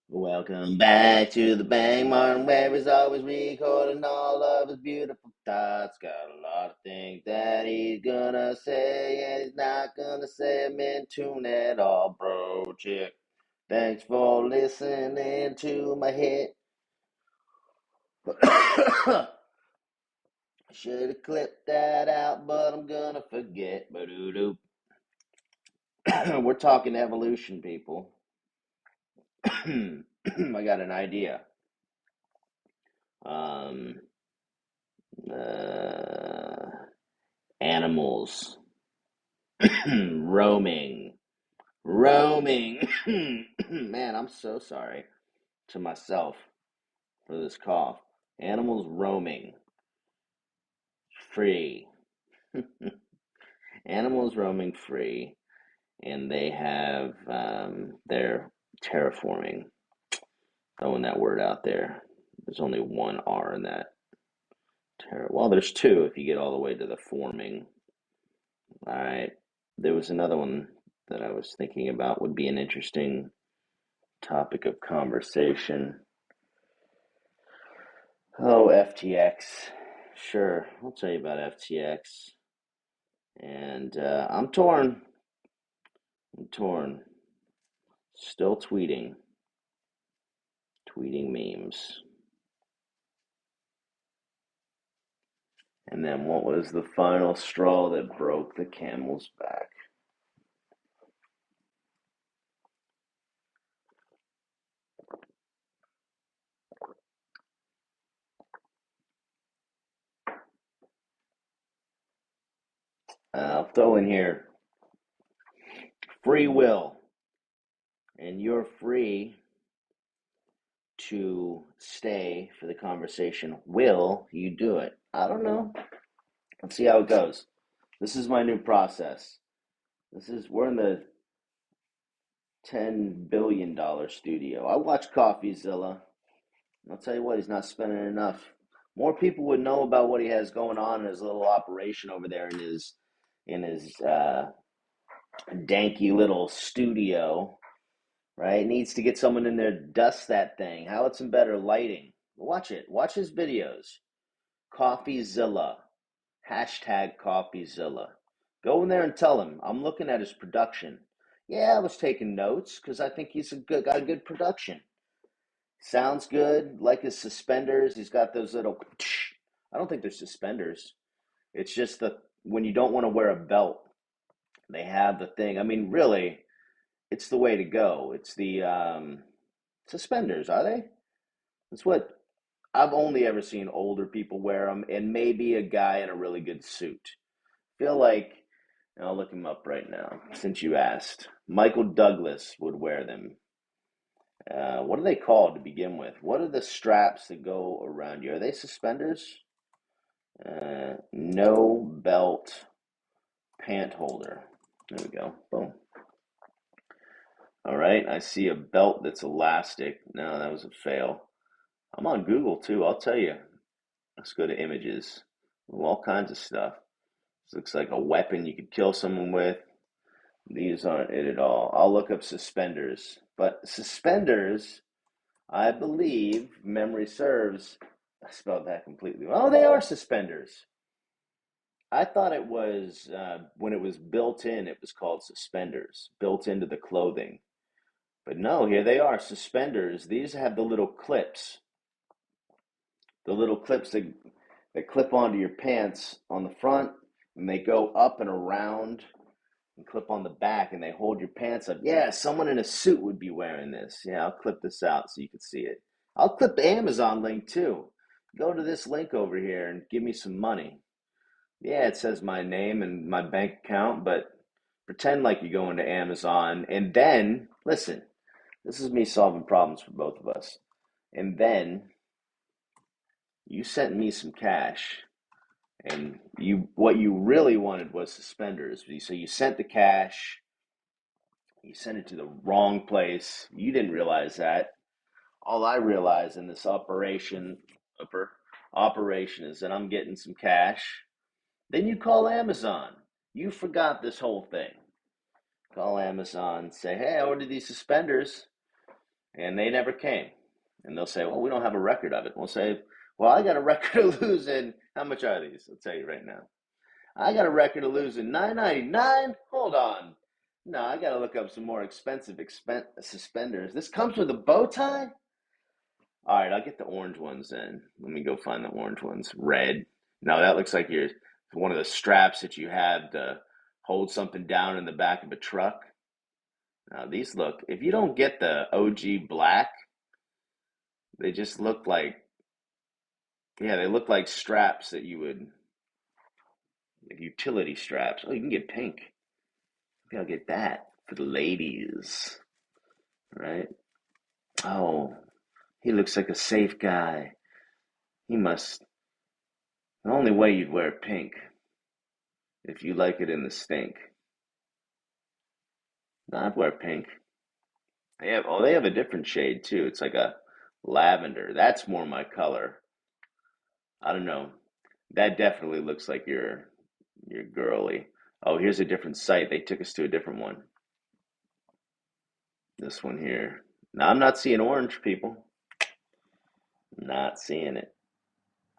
Welcome back to the Bang Martin, where he's always recording all of his beautiful thoughts. Got a lot of things that he's gonna say, and he's not gonna say them in tune at all, bro. Chick. Thanks for listening to my hit. Should have clipped that out, but I'm gonna forget. Ba-doo-doo. We're talking evolution, people. I got an idea. Um, uh, Animals roaming, roaming. Man, I'm so sorry to myself for this cough. Animals roaming free. Animals roaming free, and they have they're terraforming. Throwing that word out there. There's only one R in that. Well, there's two if you get all the way to the forming. All right. There was another one that I was thinking about would be an interesting topic of conversation. Oh, FTX. Sure, I'll tell you about FTX. And I'm torn. I'm torn. Still tweeting memes. And then what was the final straw that broke the camel's back? I'll throw in here free will. And you're free to stay for the conversation. Will you do it? I don't know. Let's see how it goes. This is my new process. We're in the $10 billion studio. I watch CoffeeZilla. I'll tell you what, he's not spending enough. More people would know about what he has going on in his little operation over there in his danky little studio. Right? Needs to get someone in there to dust that thing. How it's some better lighting. Watch it. Watch his videos. CoffeeZilla. Hashtag CoffeeZilla. Go in there and tell him I'm looking at his production. Yeah, I was taking notes because I think he's got a good production. Sounds good. Like his suspenders, he's got those little. I don't think they're suspenders. It's just the when you don't want to wear a belt, they have the thing. I mean, really, it's the way to go. It's the suspenders, are they? That's what I've only ever seen older people wear them, and maybe a guy in a really good suit. Feel like, and I'll look him up right now since you asked. Michael Douglas would wear them. What are they called to begin with? What are the straps that go around you? Are they suspenders? No belt pant holder. There we go. Boom. All right. I see a belt that's elastic. No, that was a fail. I'm on Google too. I'll tell you. Let's go to images. All kinds of stuff. This looks like a weapon you could kill someone with. These aren't it at all. I'll look up suspenders. But suspenders, I believe, memory serves, I spelled that completely wrong. Oh, they are suspenders. I thought it was, when it was built in, it was called suspenders, built into the clothing. But no, here they are, suspenders. These have the little clips that clip onto your pants on the front, and they go up and around and clip on the back, and they hold your pants up. Yeah, someone in a suit would be wearing this. Yeah, I'll clip this out so you can see it. I'll clip the Amazon link too. Go to this link over here and give me some money. Yeah, it says my name and my bank account, but pretend like you go into Amazon and then, listen, this is me solving problems for both of us. And then you sent me some cash and what you really wanted was suspenders. So you sent the cash, you sent it to the wrong place. You didn't realize that. All I realize in this upper operation is that I'm getting some cash. Then you call Amazon. You forgot this whole thing. Call Amazon, say, hey, I ordered these suspenders. And they never came. And they'll say, well, we don't have a record of it. We'll say, well, I got a record of losing. How much are these? I'll tell you right now. I got a record of losing $9.99. Hold on. No, I got to look up some more expensive suspenders. This comes with a bow tie? All right, I'll get the orange ones then. Let me go find the orange ones. Red. No, that looks like you're one of the straps that you have to hold something down in the back of a truck. Now, these look, if you don't get the OG black, they just look like, yeah, they look like straps that you would, like utility straps. Oh, you can get pink. Maybe I'll get that for the ladies, right? Oh, he looks like a safe guy. He must, the only way you'd wear pink if you like it in the stink. No, I'd wear pink. They have a different shade too. It's like a lavender. That's more my color. I don't know. That definitely looks like you're girly. Oh, here's a different site. They took us to a different one. This one here. Now I'm not seeing orange, people. Not seeing it.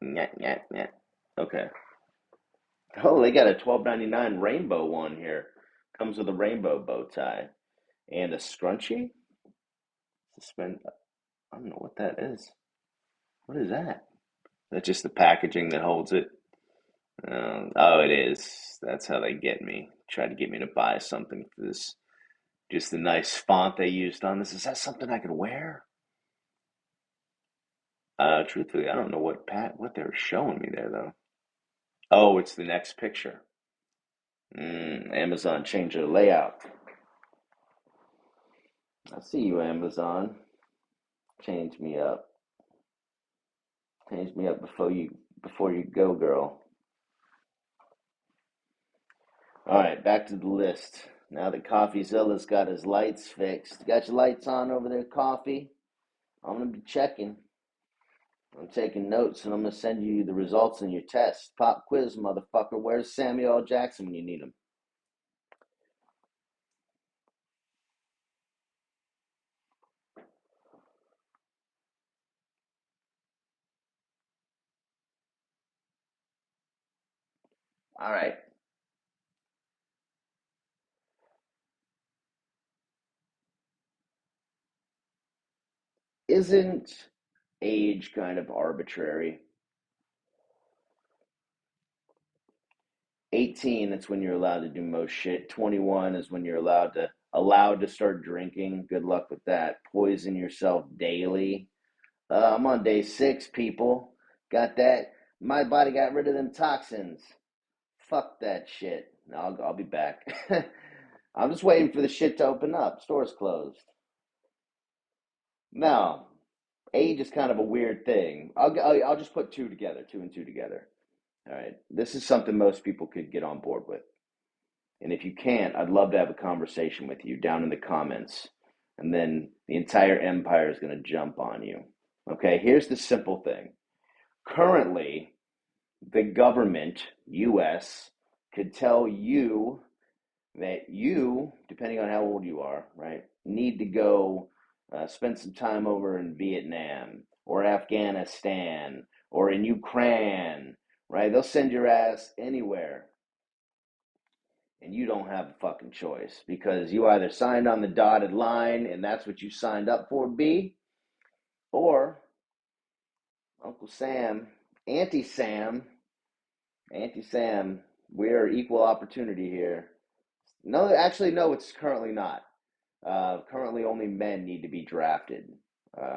Nyah, nyah, nyah. Okay. Oh, they got a $12.99 rainbow one here. Comes with a rainbow bow tie and a scrunchie. Suspend. I don't know what that is. What is that? That's just the packaging that holds it. Oh, it is. That's how they get me. Try to get me to buy something for this. Just the nice font they used on this. Is that something I could wear? Truthfully, I don't know what they were showing me there though. Oh, it's the next picture. Amazon changed their layout. I see you, Amazon. Change me up. Change me up before you go, girl. All right, back to the list. Now that CoffeeZilla's got his lights fixed. Got your lights on over there, Coffee? I'm gonna be checking. I'm taking notes and I'm gonna send you the results in your test. Pop quiz, motherfucker. Where's Samuel L. Jackson when you need him? All right. Isn't age kind of arbitrary? 18, that's when you're allowed to do most shit. 21 is when you're allowed to start drinking. Good luck with that. Poison yourself daily. I'm on day 6, people. Got that? My body got rid of them toxins. Fuck that shit. No, I'll be back. I'm just waiting for the shit to open up. Store's closed. No, age is kind of a weird thing. I'll just put two and two together. All right, this is something most people could get on board with. And if you can't, I'd love to have a conversation with you down in the comments. And then the entire empire is going to jump on you. Okay, here's the simple thing. Currently, the government, US, could tell you that you, depending on how old you are, right, need to go spend some time over in Vietnam or Afghanistan or in Ukraine, right? They'll send your ass anywhere and you don't have a fucking choice because you either signed on the dotted line and that's what you signed up for, B, or Uncle Sam, Auntie Sam, we're equal opportunity here. No, actually, no, it's currently not. Currently, only men need to be drafted.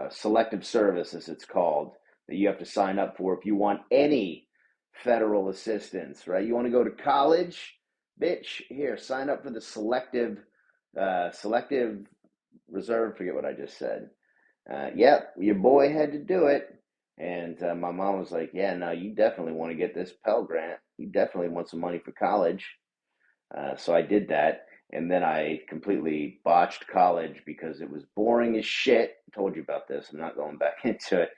Selective service, as it's called, that you have to sign up for if you want any federal assistance, right? You want to go to college, bitch? Here, sign up for the selective reserve. Forget what I just said. Yep, your boy had to do it. And my mom was like, yeah, no, you definitely want to get this Pell Grant. You definitely want some money for college. So I did that. And then I completely botched college because it was boring as shit. I told you about this. I'm not going back into it.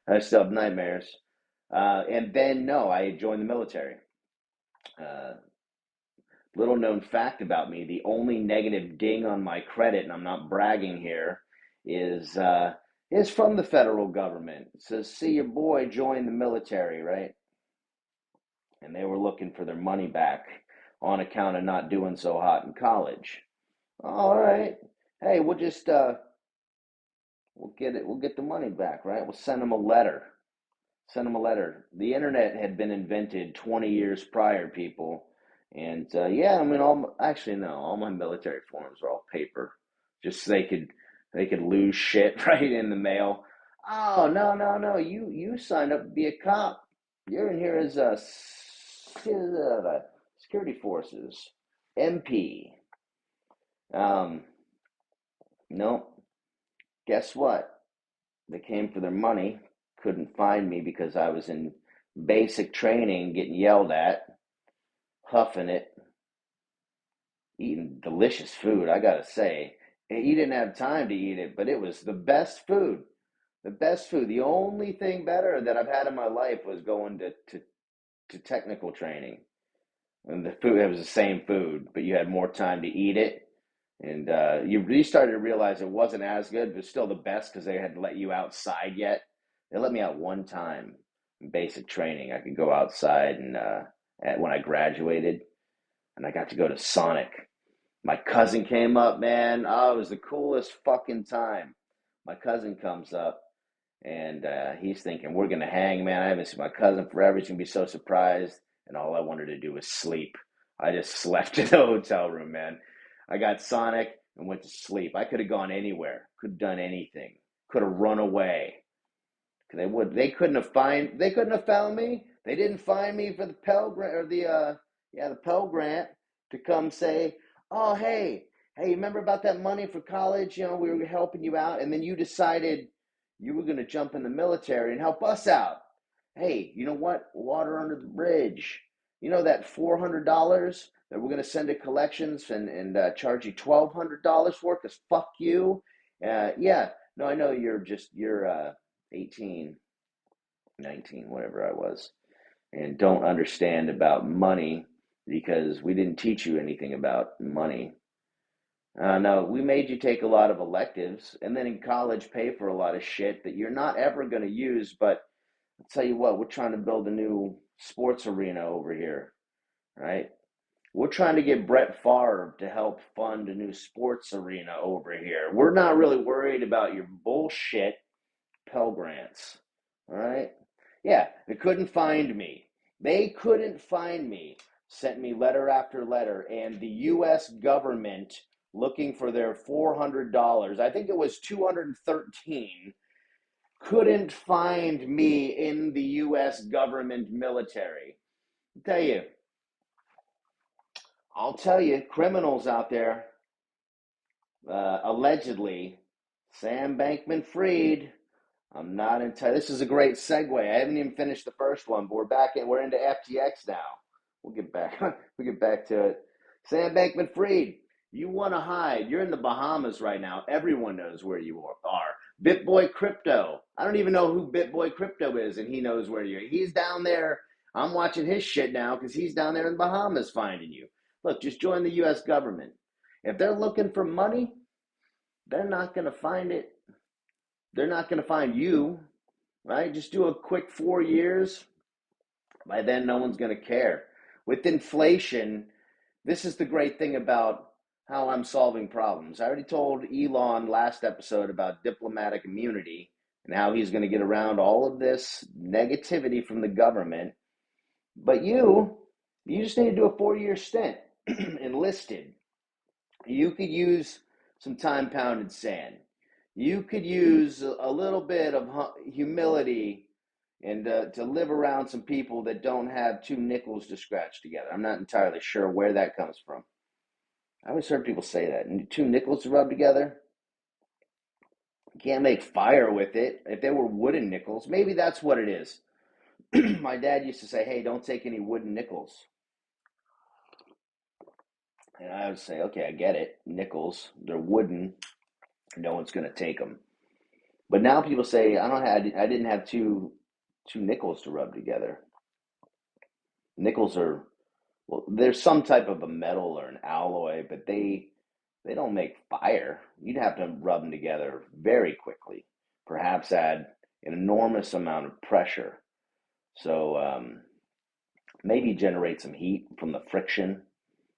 I still have nightmares. And then, no, I joined the military. Uh, Little known fact about me, the only negative ding on my credit, and I'm not bragging here, is from the federal government. It says, see your boy join the military, right? And they were looking for their money back on account of not doing so hot in college. All right. Hey, we'll get it. We'll get the money back, right? We'll send them a letter. Send them a letter. The internet had been invented 20 years prior, people. And yeah, I mean, actually no, all my military forms are all paper, just so they could lose shit right in the mail. Oh no no no! You signed up to be a cop. You're in here as a security forces MP. Um, no, guess what? They came for their money. Couldn't find me because I was in basic training, getting yelled at, huffing it, eating delicious food. I gotta say, you didn't have time to eat it, but it was the best food. The best food. The only thing better that I've had in my life was going to technical training. And the food, it was the same food, but you had more time to eat it. And you started to realize it wasn't as good, but still the best because they hadn't let you outside yet. They let me out one time in basic training. I could go outside and when I graduated, and I got to go to Sonic. My cousin came up, man. Oh, it was the coolest fucking time. My cousin comes up, and he's thinking, we're going to hang, man. I haven't seen my cousin forever. He's going to be so surprised. And all I wanted to do was sleep. I just slept in the hotel room, man. I got Sonic and went to sleep. I could have gone anywhere, could have done anything, could have run away. They couldn't have found me. They didn't find me for the Pell Grant or the Pell Grant to come say, oh hey, remember about that money for college? You know, we were helping you out, and then you decided you were going to jump in the military and help us out. Hey, you know what? Water under the bridge. You know that $400 that we're going to send to collections and charge you $1,200 for? Because fuck you. Yeah, no, I know you're 18, 19, whatever I was, and don't understand about money because we didn't teach you anything about money. No, we made you take a lot of electives and then in college pay for a lot of shit that you're not ever going to use. But I'll tell you what, we're trying to build a new sports arena over here, right? We're trying to get Brett Favre to help fund a new sports arena over here. We're not really worried about your bullshit Pell Grants, all right? Yeah, they couldn't find me. They couldn't find me. Sent me letter after letter, and the U.S. government looking for their $400. I think it was 213. Couldn't find me in the U.S. government military. I'll tell you, criminals out there, allegedly, Sam Bankman-Fried. I'm not entirely. This is a great segue. I haven't even finished the first one, but we're into FTX now. We'll get back. We'll get back to it. Sam Bankman-Fried, you want to hide? You're in the Bahamas right now. Everyone knows where you are. BitBoy Crypto. I don't even know who BitBoy Crypto is, and he knows where you're. He's down there. I'm watching his shit now because he's down there in the Bahamas finding you. Look, just join the U.S. government. If they're looking for money, they're not going to find it. They're not going to find you, right? Just do a quick 4 years. By then, no one's going to care. With inflation, this is the great thing about how I'm solving problems. I already told Elon last episode about diplomatic immunity and how he's going to get around all of this negativity from the government. But you just need to do a 4-year stint enlisted. You could use some time pounded sand. You could use a little bit of humility and to live around some people that don't have two nickels to scratch together. I'm not entirely sure where that comes from. I always heard people say that. Two nickels to rub together? You can't make fire with it. If they were wooden nickels, maybe that's what it is. My dad used to say, hey, don't take any wooden nickels. And I would say, okay, I get it. Nickels, they're wooden. No one's going to take them. But now people say, I didn't have two nickels to rub together. Nickels are, well, there's some type of a metal or an alloy, but they They don't make fire. You'd have to rub them together very quickly, perhaps add an enormous amount of pressure. So maybe generate some heat from the friction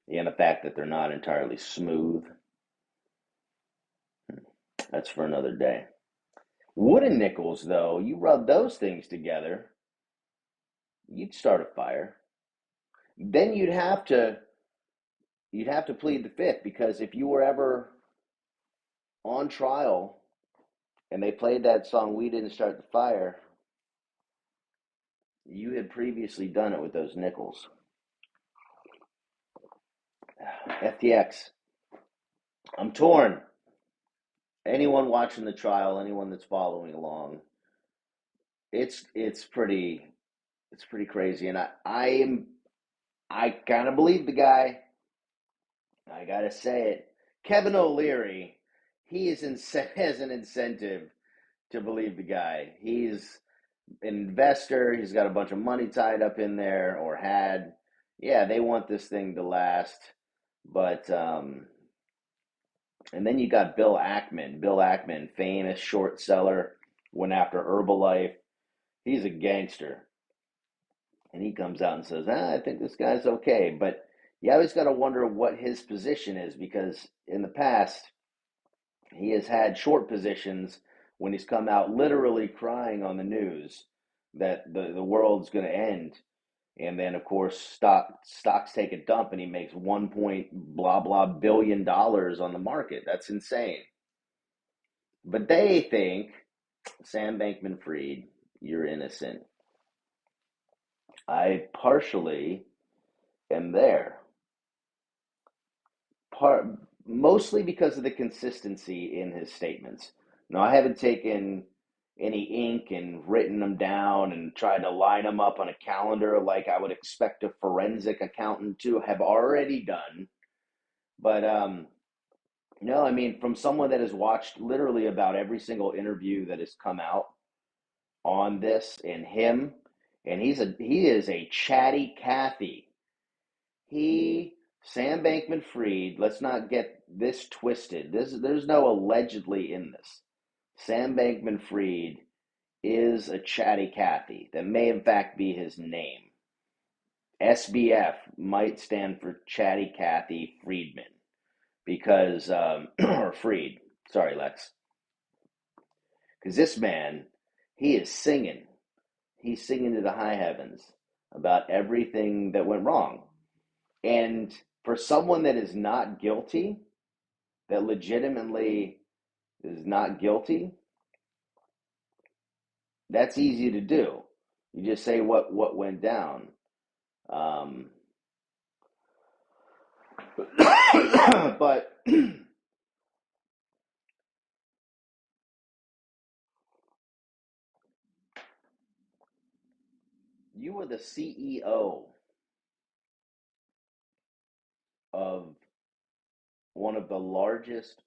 and the fact that they're not entirely smooth. That's for another day. Wooden nickels, though, you rub those things together, you'd start a fire. Then you'd have to plead the fifth, because if you were ever on trial and they played that song "We Didn't Start the Fire," you had previously done it with those nickels. FTX. I'm torn. Anyone watching the trial, anyone that's following along, it's pretty crazy, and I kind of believe the guy. I gotta say it. Kevin O'Leary, has an incentive to believe the guy. He's an investor. He's got a bunch of money tied up in there, or had. Yeah, they want this thing to last. But and then you got Bill Ackman. Bill Ackman, famous short seller, went after Herbalife. He's a gangster, and he comes out and says, I think this guy's okay. But you always got to wonder what his position is, because in the past he has had short positions when he's come out literally crying on the news that the world's going to end. And then, of course, stocks take a dump, and he makes 1 point blah blah billion dollars on the market. That's insane. But they think, Sam Bankman-Fried, you're innocent. I partially am there. Part Mostly because of the consistency in his statements. Now, I haven't taken any ink and written them down and tried to line them up on a calendar like I would expect a forensic accountant to have already done. But no, I mean, from someone that has watched literally about every single interview that has come out on this, and him, and he is a chatty Cathy. Sam Bankman-Fried, let's not get this twisted. There's no allegedly in this. Sam Bankman-Fried is a chatty Cathy. That may in fact be his name. SBF might stand for Chatty Cathy Friedman, because or Fried. Sorry, Lex. Because this man, he is singing. He's singing to the high heavens about everything that went wrong. And for someone that is not guilty, that legitimately is not guilty, that's easy to do. You just say what went down. But you were the CEO of one of the largest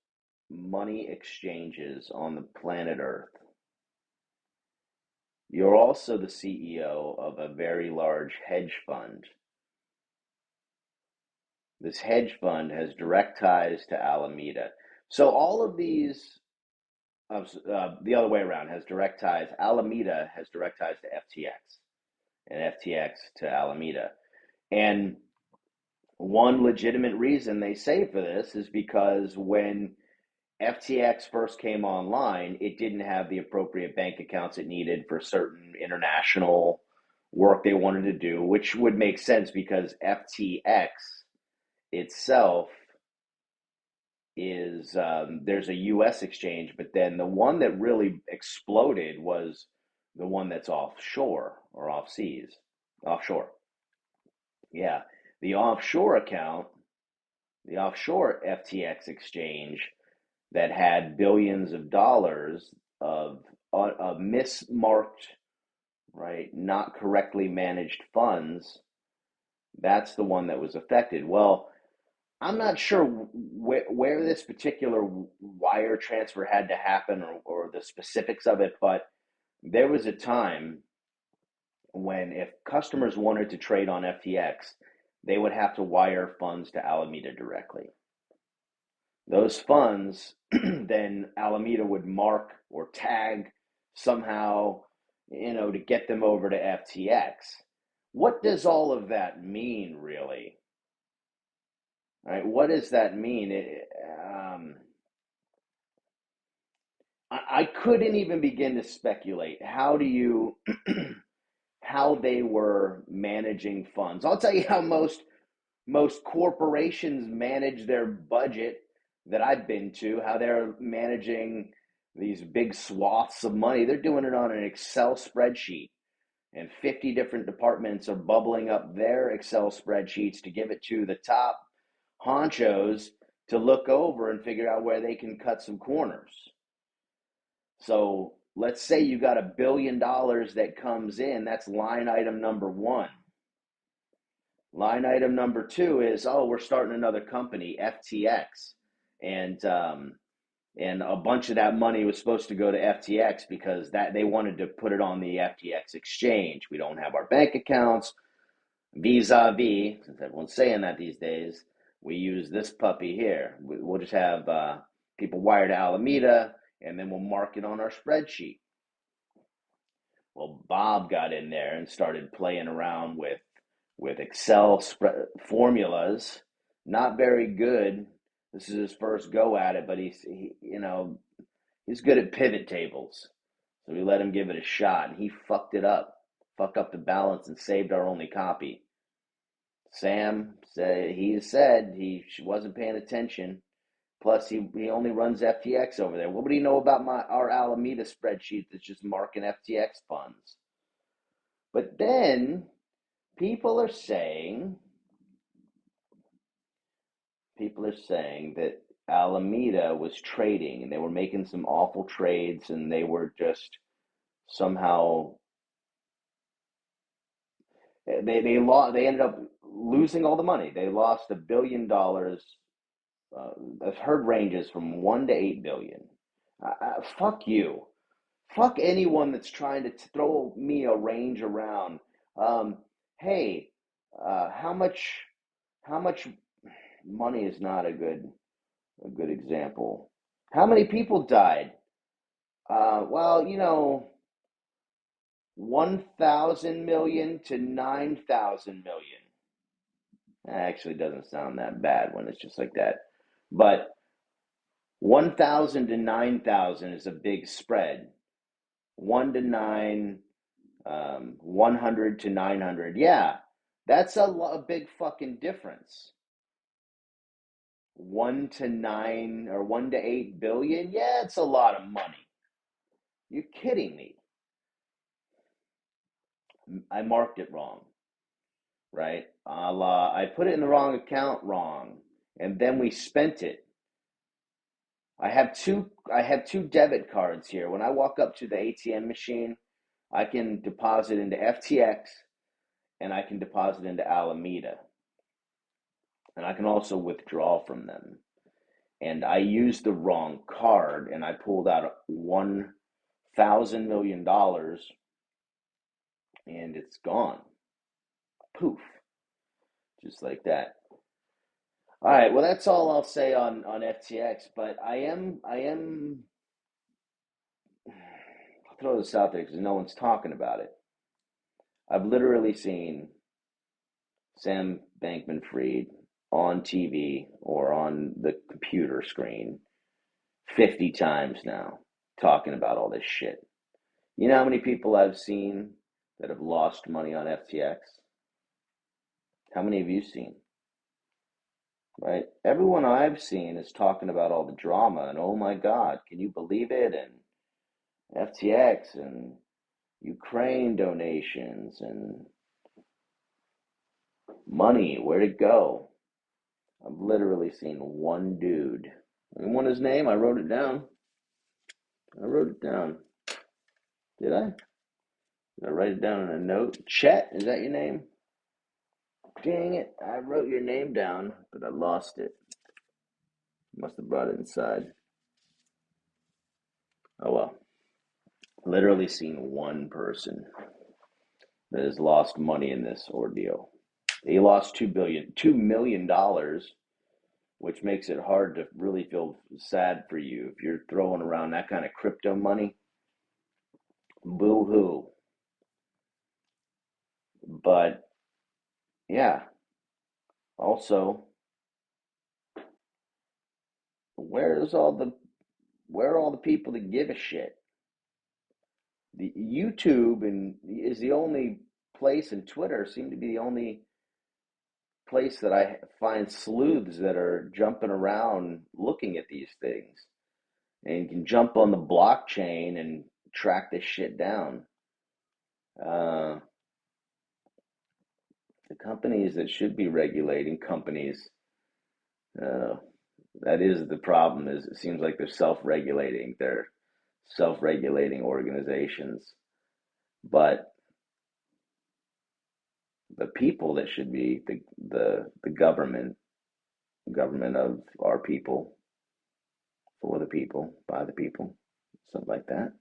money exchanges on the planet Earth. You're also the CEO of a very large hedge fund. This hedge fund has direct ties to Alameda. So all of these, the other way around, has direct ties. Alameda has direct ties to FTX, and FTX to Alameda. And one legitimate reason they say for this is because when FTX first came online, it didn't have the appropriate bank accounts it needed for certain international work they wanted to do, which would make sense because FTX itself is there's a U.S. exchange, but then the one that really exploded was the one that's offshore or offshore. Yeah, the offshore account, the offshore FTX exchange that had billions of dollars of mismarked, right, not correctly managed funds. That's the one that was affected. Well, I'm not sure where this particular wire transfer had to happen, or the specifics of it, but there was a time when if customers wanted to trade on FTX, they would have to wire funds to Alameda directly. those funds, then Alameda would mark or tag somehow, to get them over to FTX. What does all of that mean, really? Right? What does that mean? I couldn't even begin to speculate. How they were managing funds? I'll tell you how most corporations manage their budget that I've been to, how they're managing these big swaths of money. They're doing it on an Excel spreadsheet, and 50 different departments are bubbling up their Excel spreadsheets to give it to the top honchos to look over and figure out where they can cut some corners. So let's say you got $1 billion that comes in. That's line item number one. Line item number two is, oh, we're starting another company, FTX, and a bunch of that money was supposed to go to FTX because that they wanted to put it on the FTX exchange. We don't have our bank accounts, vis-a-vis, since everyone's saying that these days. We use this puppy here. We'll just have people wire to Alameda, and then we'll mark it on our spreadsheet. Well, Bob got in there and started playing around with Excel formulas. Not very good. This is his first go at it, but he's good at pivot tables. So we let him give it a shot, and he fucked it up, fucked up the balance, and saved our only copy. Sam said he wasn't paying attention. Plus, he only runs FTX over there. What would he know about our Alameda spreadsheet that's just marking FTX funds? But then people are saying that Alameda was trading and they were making some awful trades, and they were just somehow they ended up losing all the money. They lost $1 billion. I've heard ranges from 1 to 8 billion. Fuck you. Fuck anyone that's trying to throw me a range around. Hey, how much money is not a good example. How many people died? Well, 1,000 million to 9,000 million. Actually doesn't sound that bad when it's just like that. But 1,000 to 9,000 is a big spread. 1 to 9, 100 to 900. Yeah, that's a big fucking difference. 1 to 9 or 1 to 8 billion. Yeah, it's a lot of money. You're kidding me. I marked it wrong, right? I put it in the wrong account wrong, and then we spent it. I have two debit cards here. When I walk up to the ATM machine, I can deposit into FTX and I can deposit into Alameda. And I can also withdraw from them. And I used the wrong card, and I pulled out $1,000 million, and it's gone. Poof. Just like that. All right, well, that's all I'll say on FTX, but I'll throw this out there because no one's talking about it. I've literally seen Sam Bankman-Fried on TV or on the computer screen 50 times now talking about all this shit. You know how many people I've seen that have lost money on FTX? How many have you seen? Right? Everyone I've seen is talking about all the drama and, oh my God, can you believe it? And FTX and Ukraine donations and money, where'd it go? I've literally seen one dude. You want his name? I wrote it down. Did I? Did I write it down in a note? Chet, is that your name? Dang it, I wrote your name down, but I lost it. Must have brought it inside. Oh well. Literally seen one person that has lost money in this ordeal. He lost $2 million which makes it hard to really feel sad for you if you're throwing around that kind of crypto money. Boo hoo. But yeah, also, where's all the where are all the people that give a shit? The YouTube and is the only place, and Twitter seem to be the only place that I find sleuths that are jumping around looking at these things and can jump on the blockchain and track this shit down. Uh, the companies that should be regulating companies, uh, that is the problem. Is it seems like they're self-regulating. They're self-regulating organizations, but the people that should be the government of our people, for the people, by the people, something like that.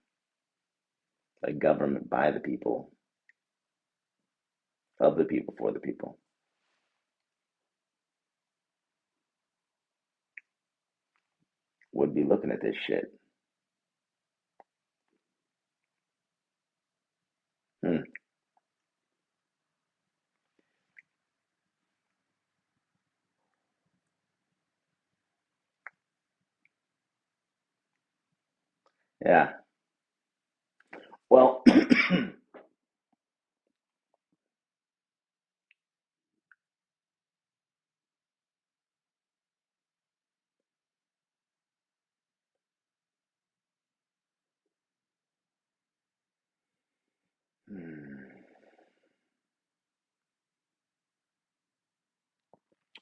A government by the people, of the people, for the people, would be looking at this shit. Hmm. Yeah. Well,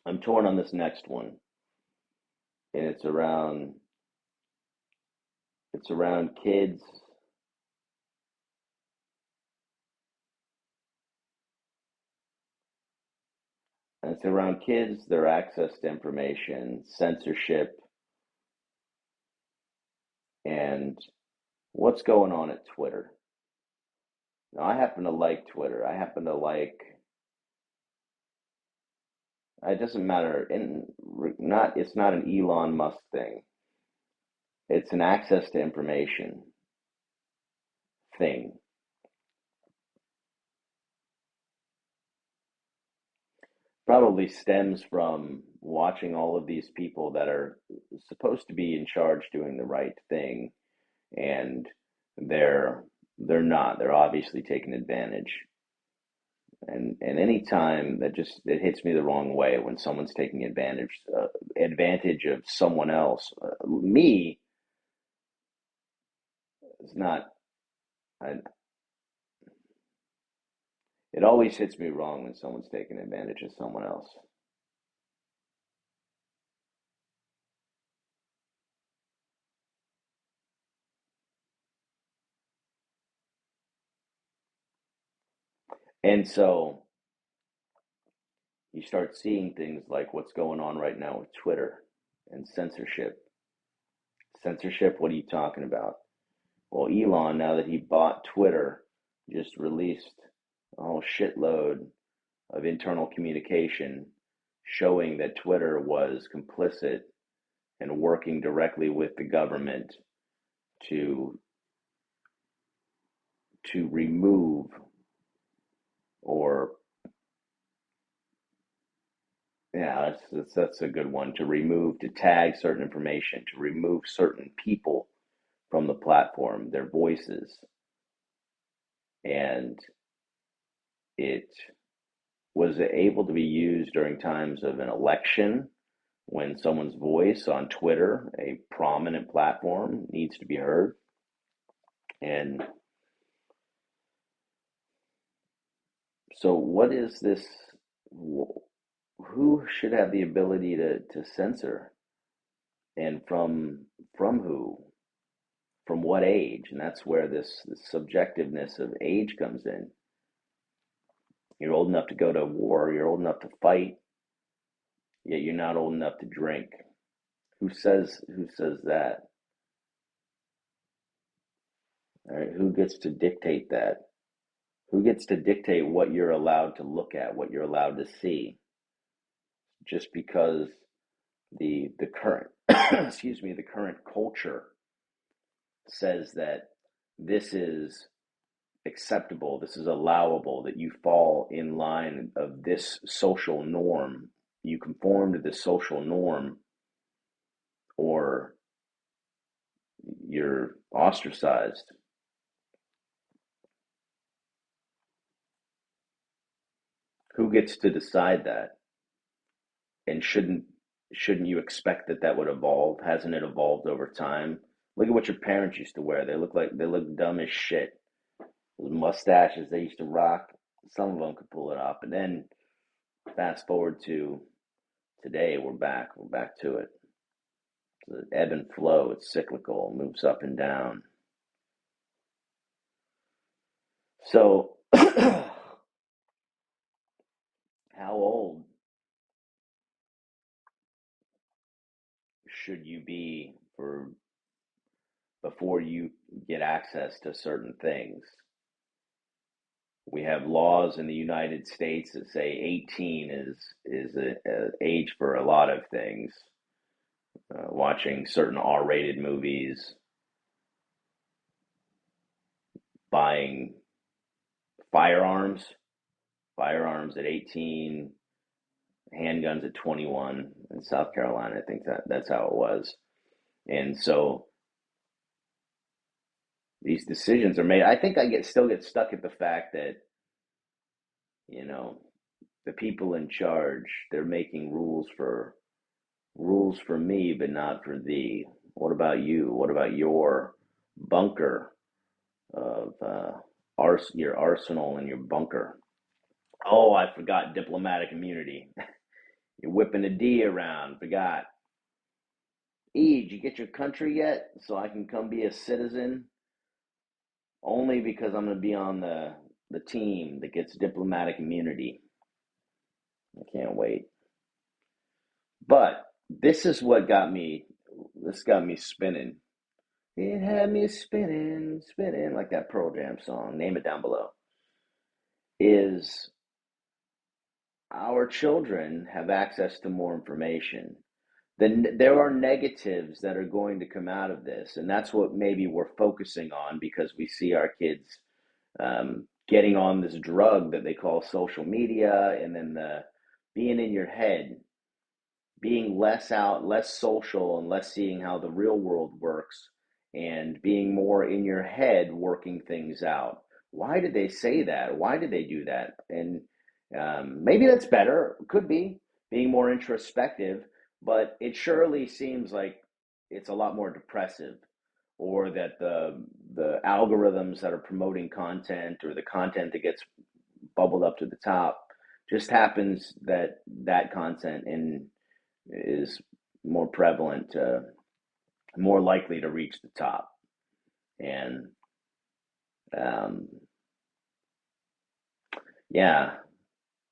I'm torn on this next one, and it's around kids, and it's around kids, their access to information, censorship, and what's going on at Twitter. Now, I happen to like Twitter. I happen to like. It doesn't matter, and not. It's not an Elon Musk thing. It's an access to information thing. Probably stems from watching all of these people that are supposed to be in charge doing the right thing, and they're they're not. They're obviously taking advantage. And any time that just it hits me the wrong way when someone's taking advantage of someone else. Me is not. I, it always hits me wrong when someone's taking advantage of someone else. And so you start seeing things like what's going on right now with Twitter and censorship. Censorship, what are you talking about? Well, Elon, now that he bought Twitter, just released a whole shitload of internal communication showing that Twitter was complicit and working directly with the government to remove or yeah, that's a good one, to remove, to tag certain information, to remove certain people from the platform, their voices, and it was able to be used during times of an election when someone's voice on Twitter, a prominent platform, needs to be heard. And so, what is this? Who should have the ability to censor, and from who? From what age? And that's where this subjectiveness of age comes in. You're old enough to go to war, you're old enough to fight, yet you're not old enough to drink. Who says that? All right, who gets to dictate that? Who gets to dictate what you're allowed to look at, what you're allowed to see? Just because the current excuse me, the current culture says that this is acceptable, this is allowable, that you fall in line of this social norm, you conform to this social norm, or you're ostracized. Who gets to decide that? And shouldn't you expect that that would evolve? Hasn't it evolved over time? Look at what your parents used to wear. They look dumb as shit. Those mustaches they used to rock. Some of them could pull it off, but then fast forward to today, we're back. We're back to it. It's an ebb and flow. It's cyclical. It moves up and down. So, how old should you be for before you get access to certain things? We have laws in the United States that say 18 is a age for a lot of things. Watching certain R-rated movies, buying firearms, firearms at 18, handguns at 21 in South Carolina. I think that's how it was. And so these decisions are made. I think still get stuck at the fact that, you know, the people in charge, they're making rules for me, but not for thee. What about you? What about your bunker of your arsenal and your bunker? Oh, I forgot diplomatic immunity. You're whipping a D around. Forgot. E, did you get your country yet? So I can come be a citizen? Only because I'm going to be on the team that gets diplomatic immunity. I can't wait. But this got me spinning. It had me spinning, spinning, like that Pearl Jam song. Name it down below. Is our children have access to more information. Then there are negatives that are going to come out of this, and that's what maybe we're focusing on because we see our kids getting on this drug that they call social media, and then the being in your head, being less out, less social, and less seeing how the real world works, and being more in your head working things out. Why did they say that? Why did they do that? And maybe that's better. Could be being more introspective, but it surely seems like it's a lot more depressive, or that the algorithms that are promoting content, or the content that gets bubbled up to the top, just happens that that content is more prevalent, more likely to reach the top. And um, yeah,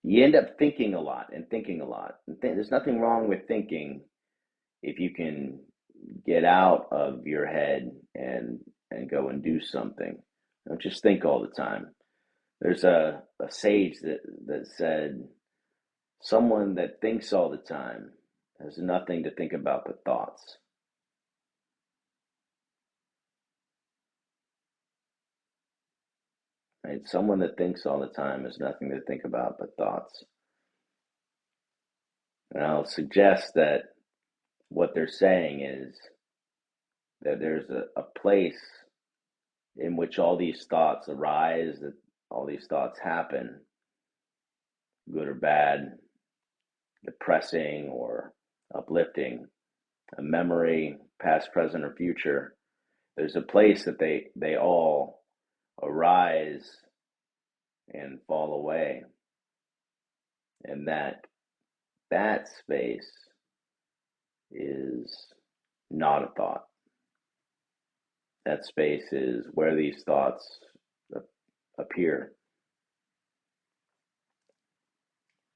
you end up thinking a lot and thinking a lot. There's nothing wrong with thinking if you can get out of your head and go and do something. Don't just think all the time. There's a sage that said, someone that thinks all the time has nothing to think about but thoughts. Right? Someone that thinks all the time has nothing to think about but thoughts. And I'll suggest that what they're saying is that there's a place in which all these thoughts arise, that all these thoughts happen, good or bad, depressing or uplifting, a memory, past, present, or future. There's a place that they all arise and fall away, and that space is not a thought. That space is where these thoughts appear,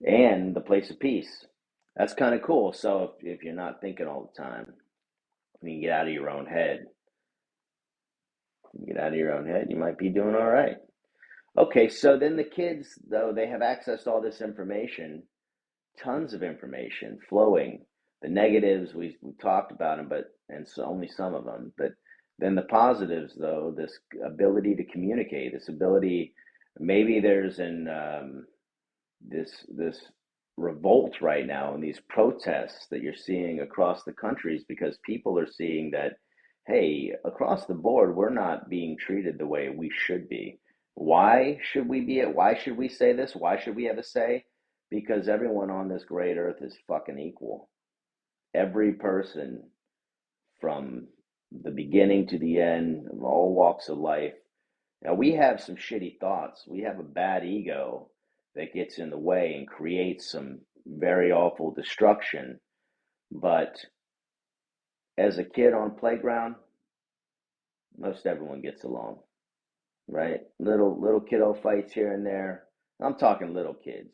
and the place of peace. That's kind of cool. So if you're not thinking all the time, you can get out of your own head. Get out of your own head, you might be doing all right. Okay, so then the kids, though, they have access to all this information, tons of information flowing. The negatives we talked about them, but and so only some of them. But then the positives, though, this ability to communicate, this ability, maybe there's this revolt right now and these protests that you're seeing across the countries because people are seeing that, hey, across the board, we're not being treated the way we should be. Why should we be? Why should we say this? Why should we have a say? Because everyone on this great earth is fucking equal. Every person from the beginning to the end of all walks of life. Now, we have some shitty thoughts. We have a bad ego that gets in the way and creates some very awful destruction. But as a kid on playground, most everyone gets along, right? Little kiddo fights here and there. I'm talking little kids.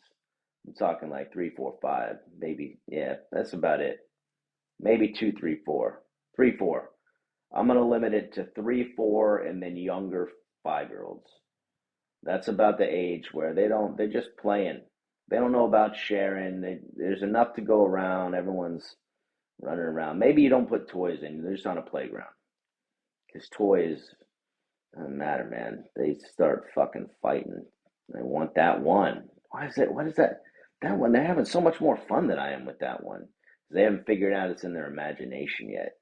I'm talking like 3, 4, 5, maybe. Yeah, that's about it. Maybe 2, 3, 4. 3, 4. I'm going to limit it to 3, 4, and then younger 5-year-olds. That's about the age where they're just playing. They don't know about sharing. There's enough to go around. Everyone's running around. Maybe you don't put toys in. They're just on a playground. Because toys doesn't matter, man. They start fucking fighting. They want that one. Why is that? What is that? That one, they're having so much more fun than I am with that one. They haven't figured out it's in their imagination yet.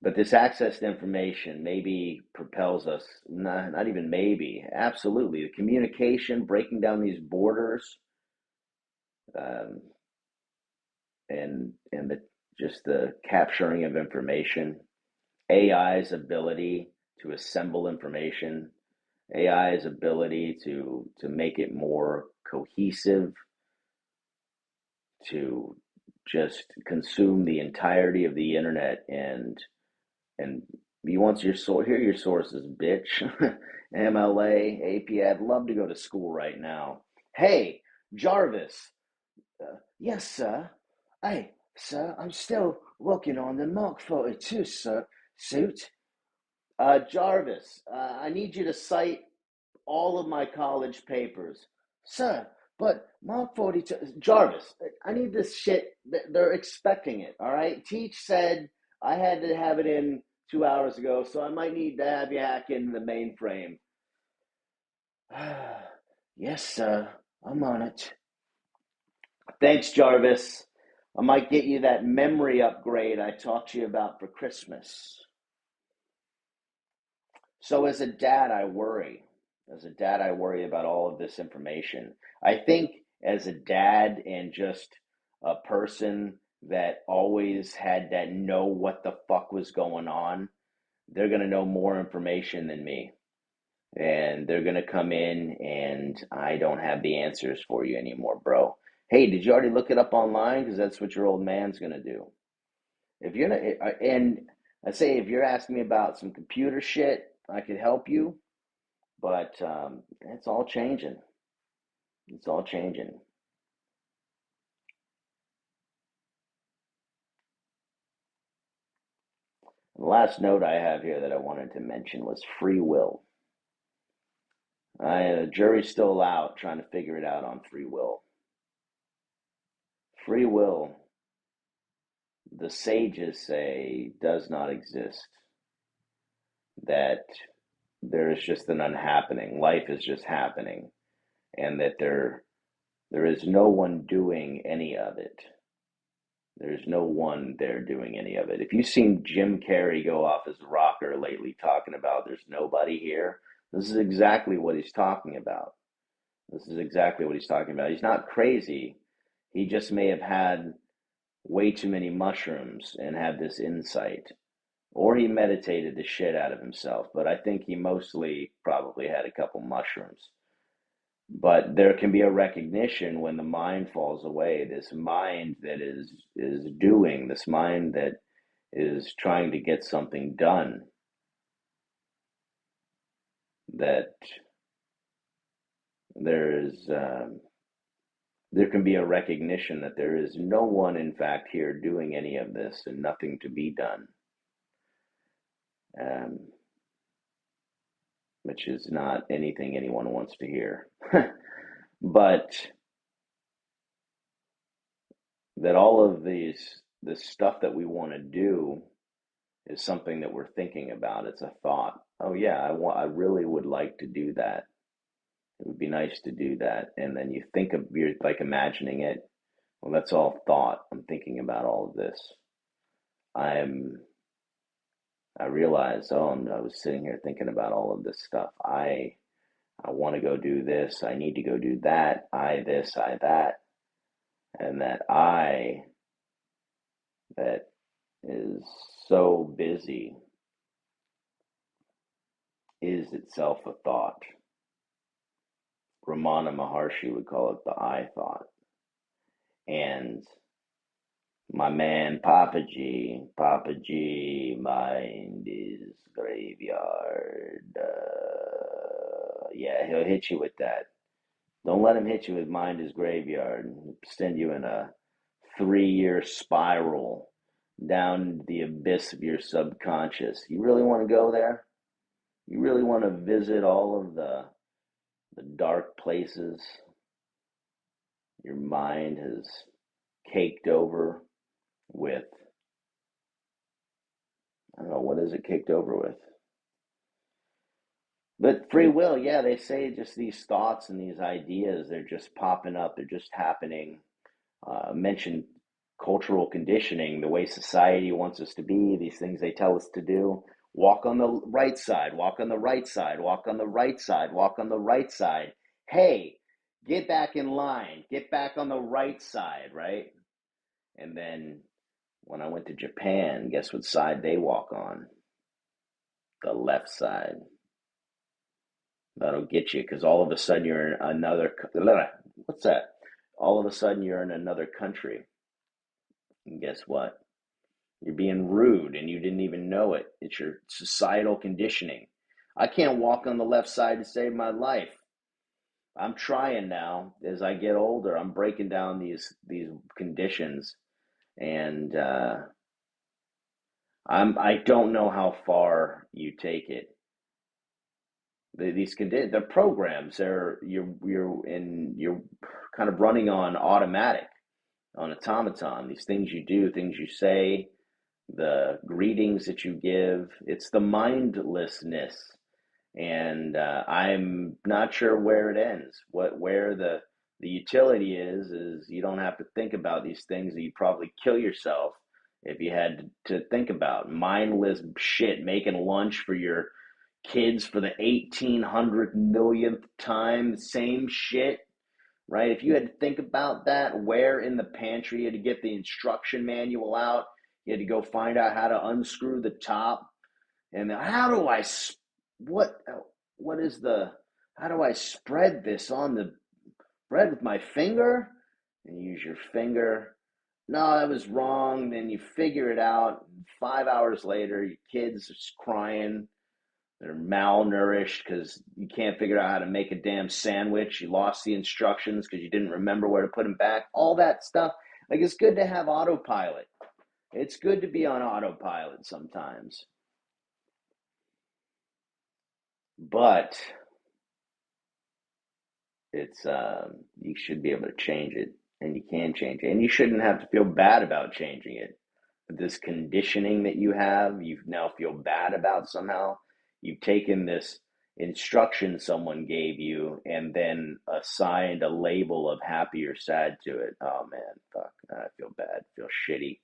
But this access to information maybe propels us, not even maybe, absolutely. The communication, breaking down these borders, um, and just the capturing of information, AI's ability to assemble information, AI's ability to make it more cohesive, to just consume the entirety of the internet and you want your source, here are your sources, bitch. MLA, AP, I'd love to go to school right now. Hey, Jarvis. Yes, sir. Hey, sir, I'm still working on the Mark 42, sir, suit. Jarvis, I need you to cite all of my college papers. Sir, but Mark 42, Jarvis, I need this shit. They're expecting it, all right? Teach said I had to have it in 2 hours ago, so I might need to have you hack in the mainframe. Yes, sir, I'm on it. Thanks, Jarvis. I might get you that memory upgrade I talked to you about for Christmas. So as a dad, I worry. As a dad, I worry about all of this information. I think as a dad and just a person that always had that know what the fuck was going on, they're going to know more information than me. And they're going to come in and I don't have the answers for you anymore, bro. Hey, did you already look it up online? Because that's what your old man's going to do. If you're not, and I say if you're asking me about some computer shit, I could help you, but it's all changing. It's all changing. The last note I have here that I wanted to mention was free will. The jury's still out trying to figure it out on free will. Free will, the sages say, does not exist. That there is just an unhappening. Life is just happening, and that there is no one doing any of it. There's no one there doing any of it. If you've seen Jim Carrey go off as a rocker lately talking about there's nobody here, this is exactly what he's talking about. This is exactly what he's talking about. He's not crazy. He just may have had way too many mushrooms and had this insight. Or he meditated the shit out of himself. But I think he mostly probably had a couple mushrooms. But there can be a recognition when the mind falls away, this mind that is doing, this mind that is trying to get something done, that there is there can be a recognition that there is no one in fact here doing any of this and nothing to be done, um, which is not anything anyone wants to hear. But that all of this stuff that we want to do is something that we're thinking about. It's a thought. Oh yeah, I really would like to do that. It would be nice to do that. And then you think of, you're like imagining it. Well, that's all thought. I'm thinking about all of this. I'm I realized, I was sitting here thinking about all of this stuff. I want to go do this. I need to go do that. I this, I that. And that I that is so busy is itself a thought. Ramana Maharshi would call it the I thought. And my man Papa G, mind is graveyard. Yeah, he'll hit you with that. Don't let him hit you with mind is graveyard and send you in a 3-year spiral down the abyss of your subconscious. You really want to go there? You really want to visit all of the dark places your mind has caked over with? I don't know, what is it caked over with? But free will, yeah, they say just these thoughts and these ideas, they're just popping up, they're just happening. Mentioned cultural conditioning, the way society wants us to be, these things they tell us to do. Walk on the right side, walk on the right side, walk on the right side, walk on the right side. Hey, get back in line, get back on the right side, right? And then when I went to Japan, guess what side they walk on? The left side. That'll get you because all of a sudden you're in another, what's that? All of a sudden you're in another country. And guess what? You're being rude and you didn't even know it. It's your societal conditioning. I can't walk on the left side to save my life. I'm trying now. As I get older, I'm breaking down these conditions, and I don't know how far you take it. The programs, you're kind of running on automatic, on automaton. These things you do, things you say, the greetings that you give. It's the mindlessness, and I'm not sure where it ends. Where the utility is you don't have to think about these things that you'd probably kill yourself if you had to think about mindless shit, making lunch for your kids for the 1800 millionth time, same shit, right? If you had to think about that, where in the pantry you had to get the instruction manual out, you had to go find out how to unscrew the top, and how do I, what, what is the, how do I spread this on the bread with my finger? And you use your finger. No, that was wrong. Then you figure it out. 5 hours later, your kid's just crying. They're malnourished because you can't figure out how to make a damn sandwich. You lost the instructions because you didn't remember where to put them back. All that stuff. Like, it's good to have autopilot. It's good to be on autopilot sometimes. But it's you should be able to change it, and you can change it, and you shouldn't have to feel bad about changing it. But this conditioning that you have, you now feel bad about somehow. You've taken this instruction someone gave you and then assigned a label of happy or sad to it. Oh man, fuck, I feel bad, feel shitty,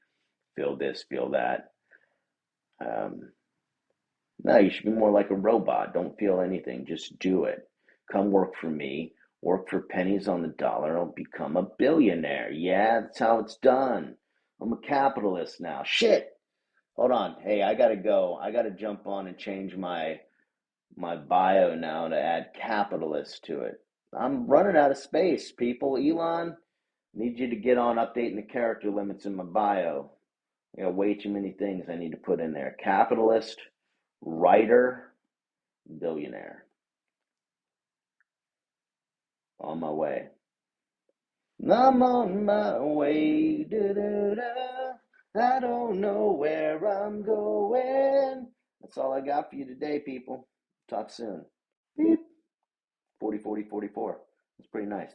feel this, feel that. um, no, you should be more like a robot. Don't feel anything. Just do it. Come work for me. Work for pennies on the dollar. I'll become a billionaire. Yeah, that's how it's done. I'm a capitalist now. Shit. Hold on. Hey, I gotta go. I gotta jump on and change my bio now to add capitalist to it. I'm running out of space, people. Elon, need you to get on updating the character limits in my bio. I got way too many things I need to put in there. Capitalist, writer, billionaire. On my way. I'm on my way. Da-da-da. I don't know where I'm going. That's all I got for you today, people. Talk soon. Beep. 40, 40, 44. That's pretty nice.